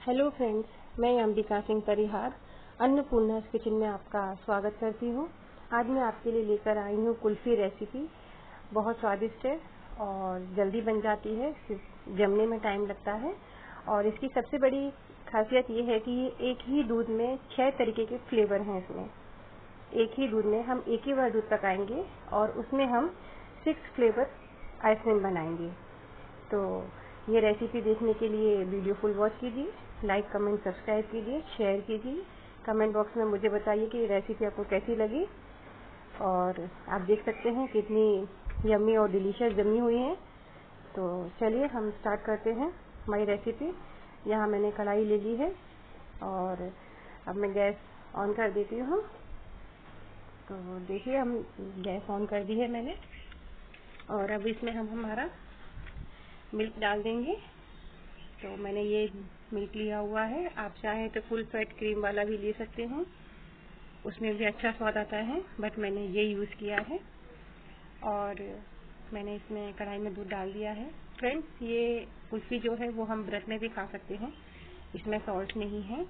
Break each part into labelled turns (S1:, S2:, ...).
S1: Hello friends, मैं Ambika Singh Parihar अन्नपूर्णा's kitchen में आपका स्वागत करती हूँ। आज मैं आपके लिए लेकर आई हूँ कुल्फ़ी रेसिपी। बहुत स्वादिष्ट है और जल्दी बन जाती है, सिर्फ जमने में टाइम लगता है। और इसकी सबसे बड़ी खासियत ये है कि ये एक ही दूध में 6 तरीके के फ्लेवर हैं। इसमें एक ही दूध में हम एक ही बार दूध पकाएंगे और उसमें हम 6 फ्लेवर आइसक्रीम बनाएंगे। तो ये रेसिपी देखने के लिए वीडियो फुल वॉच कीजिए, लाइक कमेंट सब्सक्राइब कीजिए, शेयर कीजिए। कमेंट बॉक्स में मुझे बताइए कि ये रेसिपी आपको कैसी लगी। और आप देख सकते हैं कितनी यम्मी और डिलीशियस जमी हुई है। तो चलिए हम स्टार्ट करते हैं हमारी रेसिपी। यहाँ मैंने कढ़ाई ले ली है और अब मैं गैस ऑन कर देती हूँ। तो देखिए हम गैस ऑन कर दी है मैंने और अब इसमें हम हमारा मिल्क डाल देंगे। तो मैंने ये मिल्क लिया हुआ है, आप चाहें तो फुल फैट क्रीम वाला भी ले सकते हैं, उसमें भी अच्छा स्वाद आता है, बट मैंने ये यूज़ किया है। और मैंने इसमें कढ़ाई में दूध डाल दिया है। फ्रेंड्स, ये कुल्फ़ी जो है वो हम व्रत में भी खा सकते हैं, इसमें सॉल्ट नहीं है।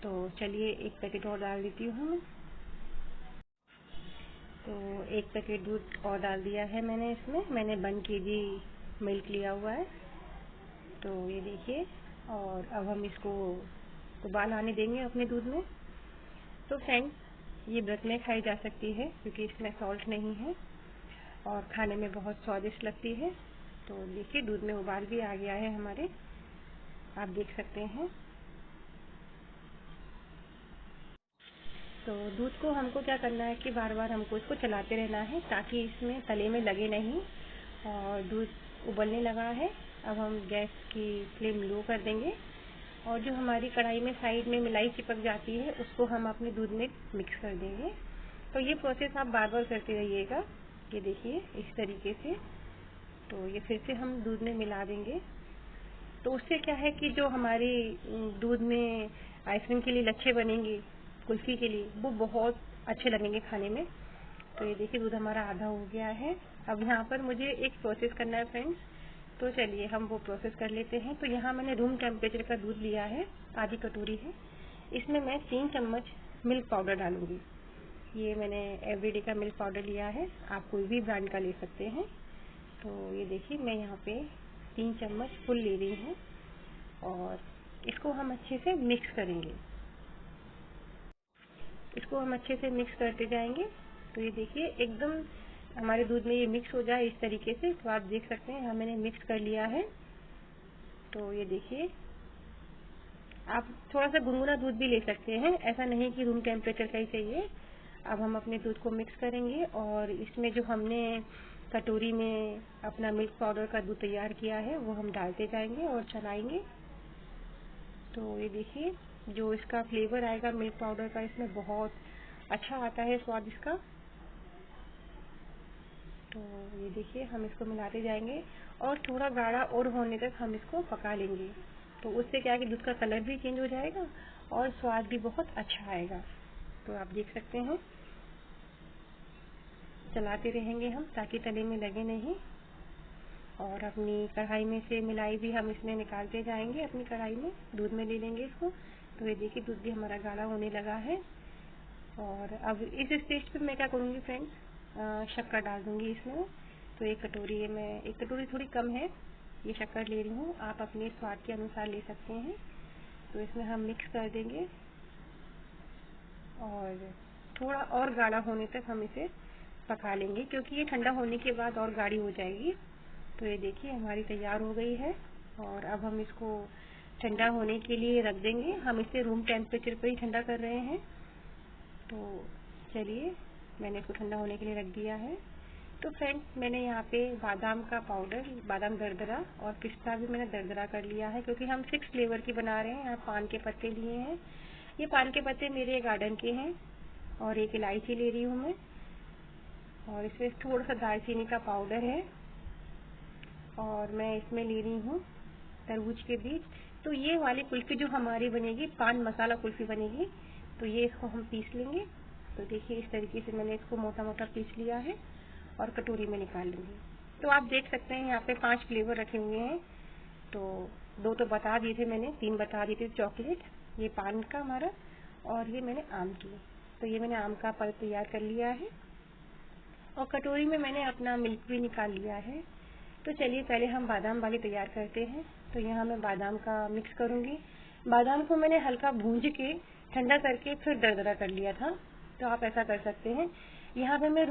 S1: तो चलिए एक पैकेट और डाल देती हूँ मैं। तो एक पैकेट दूध और डाल दिया है मैंने इसमें। मैंने 1 kg मिल्क लिया हुआ है। तो ये देखिए, और अब हम इसको उबाल आने देंगे अपने दूध में। तो फ्रेंड्स, ये व्रत में खाई जा सकती है क्योंकि इसमें सॉल्ट नहीं है और खाने में बहुत स्वादिष्ट लगती है। तो देखिए दूध में उबाल भी आ गया है हमारे, आप देख सकते हैं। तो दूध को हमको क्या करना है कि बार बार हमको इसको चलाते रहना है ताकि इसमें तले में लगे नहीं। और दूध उबलने लगा है, अब हम गैस की फ्लेम लो कर देंगे और जो हमारी कढ़ाई में साइड में मलाई चिपक जाती है उसको हम अपने दूध में मिक्स कर देंगे। तो ये प्रोसेस आप बार बार करते रहिएगा। ये देखिए इस तरीके से। तो ये फिर से हम दूध में मिला देंगे। तो उससे क्या है कि जो हमारी दूध में आइसक्रीम के लिए लच्छे बनेंगे, कुल्फ़ी के लिए, वो बहुत अच्छे लगेंगे खाने में। तो ये देखिए दूध हमारा आधा हो गया है। अब यहाँ पर मुझे एक प्रोसेस करना है फ्रेंड्स, तो चलिए हम वो प्रोसेस कर लेते हैं। तो यहाँ मैंने रूम टेम्परेचर का दूध लिया है, आधी कटोरी है। इसमें मैं 3 चम्मच मिल्क पाउडर डालूंगी। ये मैंने एवरीडे का मिल्क पाउडर लिया है, आप कोई भी ब्रांड का ले सकते हैं। तो ये देखिए मैं यहाँ पे 3 चम्मच फुल ले रही हूँ और इसको हम अच्छे से मिक्स करेंगे। इसको हम अच्छे से मिक्स करते जाएंगे। तो ये देखिए एकदम हमारे दूध में ये मिक्स हो जाए इस तरीके से। तो आप देख सकते हैं यहाँ मैंने मिक्स कर लिया है। तो ये देखिए, आप थोड़ा सा गुनगुना दूध भी ले सकते हैं, ऐसा नहीं कि रूम टेम्परेचर का ही चाहिए। अब हम अपने दूध को मिक्स करेंगे और इसमें जो हमने कटोरी में अपना मिल्क पाउडर का दूध तैयार किया है वो हम डालते जाएंगे और चलाएंगे। तो ये देखिए जो इसका फ्लेवर आएगा मिल्क पाउडर का, इसमें बहुत अच्छा आता है स्वाद इसका। तो ये देखिए हम इसको मिलाते जाएंगे और थोड़ा गाढ़ा और होने तक हम इसको पका लेंगे। तो उससे क्या है कि दूध का कलर भी चेंज हो जाएगा और स्वाद भी बहुत अच्छा आएगा। तो आप देख सकते हैं, चलाते रहेंगे हम ताकि तले में लगे नहीं। और अपनी कढ़ाई में से मिलाई भी हम इसमें निकालते जाएंगे, अपनी कढ़ाई में दूध में ले लेंगे इसको। तो ये देखिए दूध भी हमारा गाढ़ा होने लगा है। और अब इस स्टेज पे मैं क्या करूँगी फ्रेंड्स, शक्कर डाल दूँगी इसमें। तो एक कटोरी थोड़ी कम है, ये शक्कर ले रही हूँ, आप अपने स्वाद के अनुसार ले सकते हैं। तो इसमें हम मिक्स कर देंगे और थोड़ा और गाढ़ा होने तक हम इसे पका लेंगे क्योंकि ये ठंडा होने के बाद और गाढ़ी हो जाएगी। तो ये देखिए हमारी तैयार हो गई है और अब हम इसको ठंडा होने के लिए रख देंगे। हम इसे रूम टेम्परेचर पर ही ठंडा कर रहे हैं। तो चलिए मैंने इसको ठंडा होने के लिए रख दिया है। तो फ्रेंड्स, मैंने यहाँ पे बादाम का पाउडर, बादाम दरदरा और पिस्ता भी मैंने दरदरा कर लिया है क्योंकि हम 6 फ्लेवर की बना रहे हैं। यहाँ पान के पत्ते लिए हैं, ये पान के पत्ते मेरे गार्डन के हैं। और एक इलायची ले रही हूँ मैं और इसमें थोड़ा सा दालचीनी का पाउडर है और मैं इसमें ले रही हूँ तरबूज के बीज। तो ये वाली कुल्फ़ी जो हमारी बनेगी, पान मसाला कुल्फ़ी बनेगी। तो ये इसको हम पीस लेंगे। तो देखिए इस तरीके से मैंने इसको मोटा मोटा पीस लिया है और कटोरी में निकाल लेंगे। तो आप देख सकते हैं यहाँ पे 5 फ्लेवर रखे हुए हैं। तो 2 तो बता दिए थे मैंने, 3 बता दिए थे। चॉकलेट, ये पान का हमारा, और ये मैंने आम की। तो ये मैंने आम का पल्प तैयार कर लिया है और कटोरी में मैंने अपना मिल्क भी निकाल लिया है। तो चलिए पहले हम बादाम वाली तैयार करते हैं। तो यहाँ मैं बादाम का मिक्स करूँगी। बादाम को मैंने हल्का भूंज के ठंडा करके फिर दरदरा कर लिया था, तो आप ऐसा कर सकते हैं। यहाँ पे मैं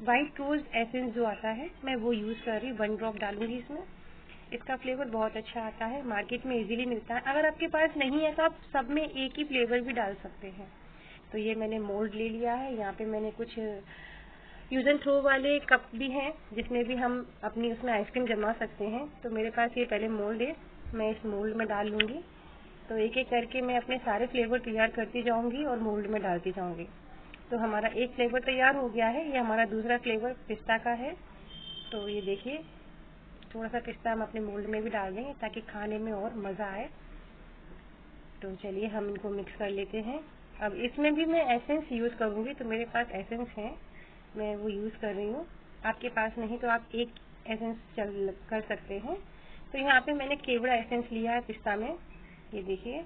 S1: वाइट रोज एसेंस जो आता है मैं वो यूज़ कर रही हूँ, 1 ड्रॉप डालूंगी इसमें। इसका फ्लेवर बहुत अच्छा आता है, मार्केट में इजीली मिलता है। अगर आपके पास नहीं है तो आप सब में एक ही फ्लेवर भी डाल सकते हैं। तो ये मैंने मोल्ड ले लिया है। यहाँ पे मैंने कुछ यूज एंड थ्रो वाले कप भी हैं जिसमें भी हम अपनी उसमें आइसक्रीम जमा सकते हैं। तो मेरे पास ये पहले मोल्ड है, मैं इस मोल्ड में डाल लूँगी। तो एक एक करके मैं अपने सारे फ्लेवर तैयार करती जाऊँगी और मोल्ड में डालती जाऊँगी। तो हमारा एक फ्लेवर तैयार हो गया है। ये हमारा दूसरा फ्लेवर पिस्ता का है। तो ये देखिए, थोड़ा सा पिस्ता हम अपने मोल्ड में भी डाल देंगे ताकि खाने में और मज़ा आए। तो चलिए हम इनको मिक्स कर लेते हैं। अब इसमें भी मैं एसेंस यूज़ करूँगी, तो मेरे पास एसेंस है, मैं वो यूज़ कर रही हूँ। आपके पास नहीं तो आप एक एसेंस कर सकते हैं। तो यहाँ पे मैंने केवड़ा एसेंस लिया है पिस्ता में, ये देखिए,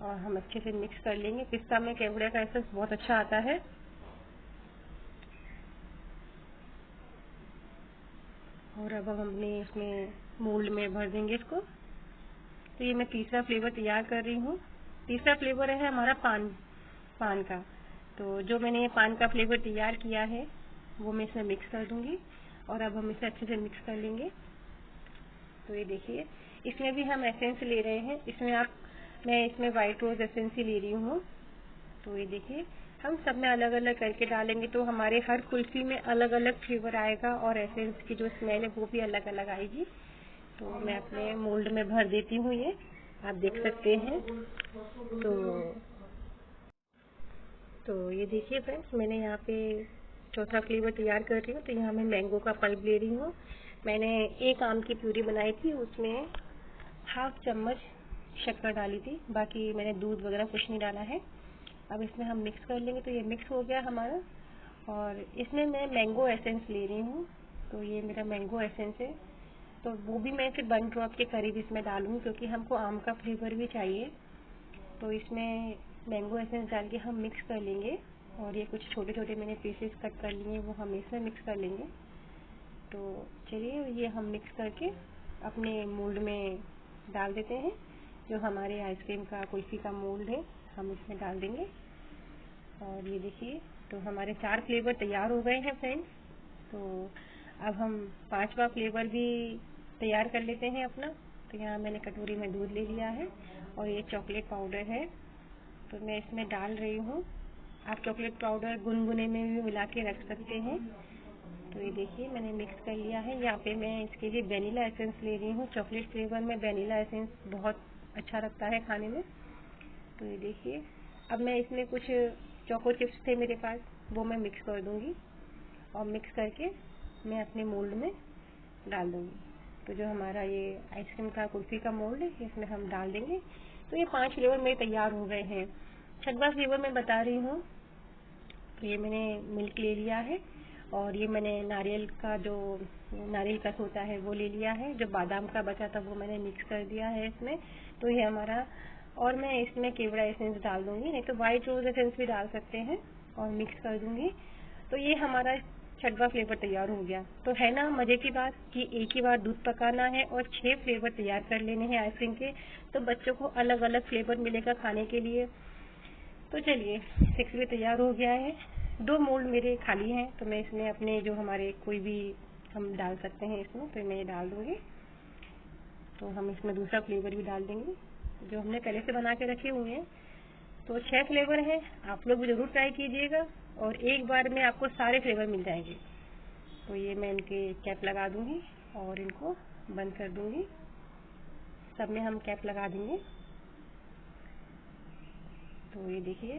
S1: और हम अच्छे से मिक्स कर लेंगे। पिस्ता में केवड़े का एसेंस बहुत अच्छा आता है। और अब हमने इसमें मोल्ड में भर देंगे इसको। तो ये मैं तीसरा फ्लेवर तैयार कर रही हूँ। तीसरा फ्लेवर है हमारा पान का। तो जो मैंने ये पान का फ्लेवर तैयार किया है वो मैं इसमें मिक्स कर दूंगी और अब हम इसे अच्छे से मिक्स कर लेंगे। तो ये देखिए, इसमें भी हम एसेंस ले रहे हैं। मैं इसमें वाइट रोज एसेंस ही ले रही हूँ। तो ये देखिए, हम सब में अलग अलग करके डालेंगे तो हमारे हर कुल्फी में अलग अलग फ्लेवर आएगा और एसेंस की जो स्मेल है वो भी अलग अलग आएगी। तो मैं अपने मोल्ड में भर देती हूँ, ये आप देख सकते हैं। तो ये देखिए फ्रेंड्स, मैंने यहाँ पे चौथा फ्लेवर तैयार कर रही हूँ। तो यहाँ मैं मैंगो का पल्प ले रही हूँ। मैंने एक आम की प्यूरी बनाई थी, उसमें हाफ चम्मच शक्कर डाली थी, बाकी मैंने दूध वगैरह कुछ नहीं डाला है। अब इसमें हम मिक्स कर लेंगे। तो ये मिक्स हो गया हमारा और इसमें मैं मैंगो एसेंस ले रही हूँ। तो ये मेरा मैंगो एसेंस है। तो वो भी मैं सिर्फ 1 ड्रॉप के करीब इसमें डालूंगी क्योंकि हमको आम का फ्लेवर भी चाहिए। तो इसमें मैंगो एसेंस डाल के हम मिक्स कर लेंगे और ये कुछ छोटे छोटे मैंने पीसेस कट कर लिए वो हम इसमें मिक्स कर लेंगे। तो चलिए ये हम मिक्स करके अपने मोल्ड में डाल देते हैं। जो हमारे आइसक्रीम का कुल्फी का मोल्ड है हम इसमें डाल देंगे। और ये देखिए, तो हमारे 4 फ्लेवर तैयार हो गए हैं फ्रेंड्स। तो अब हम 5वां फ्लेवर भी तैयार कर लेते हैं अपना। तो यहाँ मैंने कटोरी में दूध ले लिया है और ये चॉकलेट पाउडर है, तो मैं इसमें डाल रही हूँ। आप चॉकलेट पाउडर गुनगुने में भी मिला के रख सकते हैं। तो ये देखिए, मैंने मिक्स कर लिया है। यहाँ पे मैं इसके लिए वेनिला एसेंस ले रही हूँ। चॉकलेट फ्लेवर में वेनिला एसेंस बहुत अच्छा लगता है खाने में। तो ये देखिए, अब मैं इसमें कुछ चोको चिप्स थे मेरे पास, वो मैं मिक्स कर दूंगी और मिक्स करके मैं अपने मोल्ड में डाल दूंगी। तो जो हमारा ये आइसक्रीम का कुल्फी का मोल्ड है इसमें हम डाल देंगे। तो ये 5 फ्लेवर मेरे तैयार हो गए हैं। 6वां फ्लेवर मैं बता रही हूँ। तो ये मैंने मिल्क ले लिया है और ये मैंने नारियल का होता है वो ले लिया है। जो बादाम का बचा था वो मैंने मिक्स कर दिया है इसमें। तो ये हमारा, और मैं इसमें केवड़ा एसेंस डाल दूंगी, नहीं तो वाइट रोज एसेंस भी डाल सकते हैं, और मिक्स कर दूंगी। तो ये हमारा 6वां फ्लेवर तैयार हो गया। तो है ना मजे की बात कि एक ही बार दूध पकाना है और 6 फ्लेवर तैयार कर लेने हैं आइसक्रीम के। तो बच्चों को अलग अलग फ्लेवर मिलेगा खाने के लिए। तो चलिए 6 भी तैयार हो गया है। 2 मोल्ड मेरे खाली हैं, तो मैं इसमें अपने जो हमारे कोई भी हम डाल सकते हैं इसमें, तो मैं ये डाल दूंगी। तो हम इसमें दूसरा फ्लेवर भी डाल देंगे जो हमने पहले से बना के रखे हुए हैं। तो 6 फ्लेवर हैं, आप लोग भी जरूर ट्राई कीजिएगा और एक बार में आपको सारे फ्लेवर मिल जाएंगे। तो ये मैं इनके कैप लगा दूंगी और इनको बंद कर दूंगी। सब में हम कैप लगा देंगे। तो ये देखिए,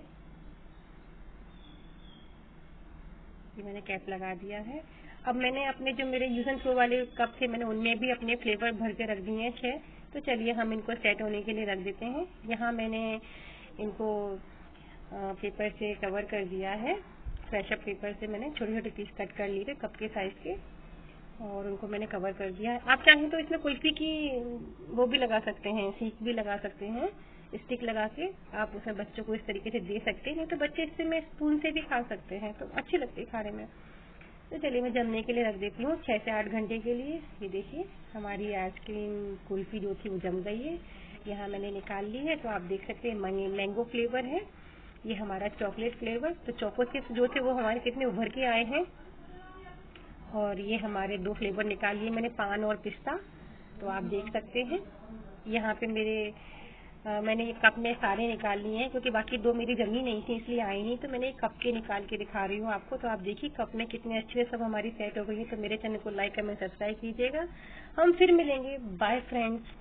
S1: ये मैंने कैप लगा दिया है। अब मैंने अपने जो मेरे यूज एंड थ्रो वाले कप थे मैंने उनमें भी अपने फ्लेवर भर के रख दिए हैं 6। तो चलिए हम इनको सेट होने के लिए रख देते हैं। यहाँ मैंने इनको पेपर से कवर कर दिया है। फ्रेश अप पेपर से मैंने छोटे छोटे पीस कट कर लिए थे कप के साइज के। और उनको मैंने कवर कर दिया है। आप चाहें तो इसमें कुल्फी की वो भी लगा सकते हैं, सीख भी लगा सकते हैं, स्टिक लगा के आप उसमें बच्चों को इस तरीके से दे सकते हैं। नहीं तो बच्चे इससे में स्पून से भी खा सकते हैं, तो अच्छी लगती है खाने में। तो चलिए मैं जमने के लिए रख देती हूँ 6 से 8 घंटे के लिए। ये देखिए हमारी आइसक्रीम कुल्फी जो थी वो जम गई है। यहाँ मैंने निकाल ली है, तो आप देख सकते हैं मैंगो फ्लेवर है, ये हमारा चॉकलेट फ्लेवर। तो चोको चिप्स जो थे वो हमारे कितने उभर के आए हैं। और ये हमारे 2 फ्लेवर निकाल लिए मैंने, पान और पिस्ता। तो आप देख सकते हैं यहाँ पे मैंने एक कप में सारे निकाल लिए हैं, क्योंकि बाकी 2 मेरी जमी नहीं थी इसलिए आई नहीं, तो मैंने एक कप के निकाल के दिखा रही हूँ आपको। तो आप देखिए कप में कितने अच्छे सब हमारी सेट हो गई है। तो मेरे चैनल को लाइक कमेंट सब्सक्राइब कीजिएगा। हम फिर मिलेंगे। Bye friends.